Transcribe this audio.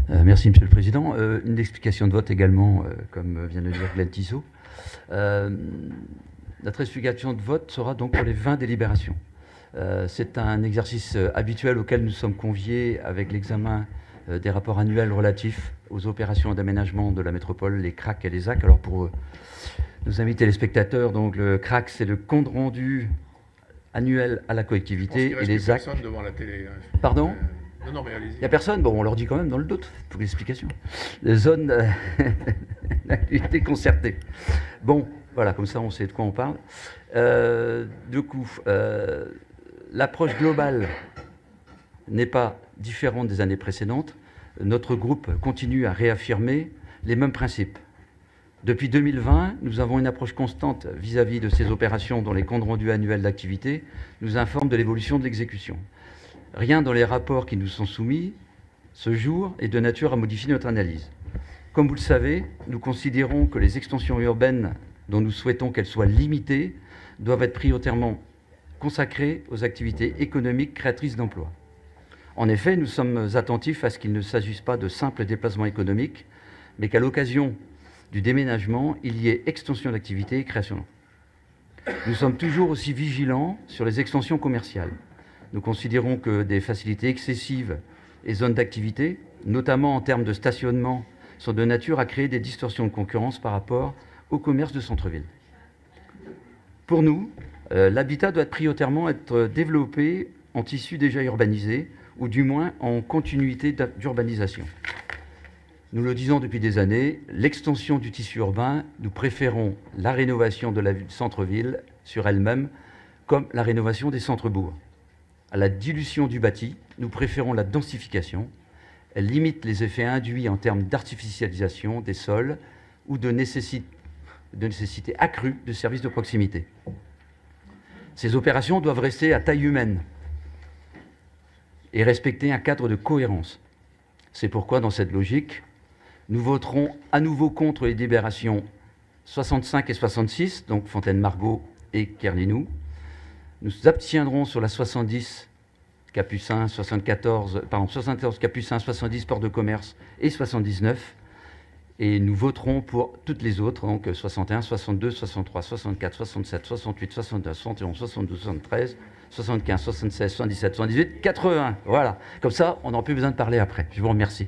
Merci, Monsieur le Président. Une explication de vote également, comme vient de le dire Glenn Tissot. Notre explication de vote sera donc pour les 20 délibérations. C'est un exercice habituel auquel nous sommes conviés avec l'examen des rapports annuels relatifs aux opérations d'aménagement de la métropole, les CRAC et les AC. Alors pour nos amis téléspectateurs, donc le CRAC, c'est le compte rendu annuel à la collectivité, et les AC... personne devant la télé. Pardon ? Non, mais allez-y. Il n'y a personne. Bon, on leur dit quand même dans le doute pour l'explication. Les zones d'activité concertée. Bon, voilà, comme ça on sait de quoi on parle. Du coup, l'approche globale n'est pas différente des années précédentes. Notre groupe continue à réaffirmer les mêmes principes. Depuis 2020, nous avons une approche constante vis-à-vis de ces opérations dont les comptes rendus annuels d'activité nous informent de l'évolution de l'exécution. Rien dans les rapports qui nous sont soumis ce jour est de nature à modifier notre analyse. Comme vous le savez, nous considérons que les extensions urbaines dont nous souhaitons qu'elles soient limitées doivent être prioritairement consacrées aux activités économiques créatrices d'emplois. En effet, nous sommes attentifs à ce qu'il ne s'agisse pas de simples déplacements économiques, mais qu'à l'occasion du déménagement, il y ait extension d'activité et création d'emplois. Nous sommes toujours aussi vigilants sur les extensions commerciales. Nous considérons que des facilités excessives et zones d'activité, notamment en termes de stationnement, sont de nature à créer des distorsions de concurrence par rapport au commerce de centre-ville. Pour nous, l'habitat doit prioritairement être développé en tissu déjà urbanisé, ou du moins en continuité d'urbanisation. Nous le disons depuis des années, l'extension du tissu urbain, nous préférons la rénovation de la centre-ville sur elle-même, comme la rénovation des centres-bourgs. À la dilution du bâti, nous préférons la densification. Elle limite les effets induits en termes d'artificialisation des sols ou de nécessité accrue de services de proximité. Ces opérations doivent rester à taille humaine et respecter un cadre de cohérence. C'est pourquoi, dans cette logique, nous voterons à nouveau contre les délibérations 65 et 66, donc Fontaine-Margot et Kerlinou. Nous abstiendrons sur la 70 Capucin, 74 Capucin, 70 Port de Commerce et 79. Et nous voterons pour toutes les autres, donc 61, 62, 63, 64, 67, 68, 69, 71, 72, 73, 75, 76, 77, 78, 80. Voilà. Comme ça, on n'aura plus besoin de parler après. Je vous remercie.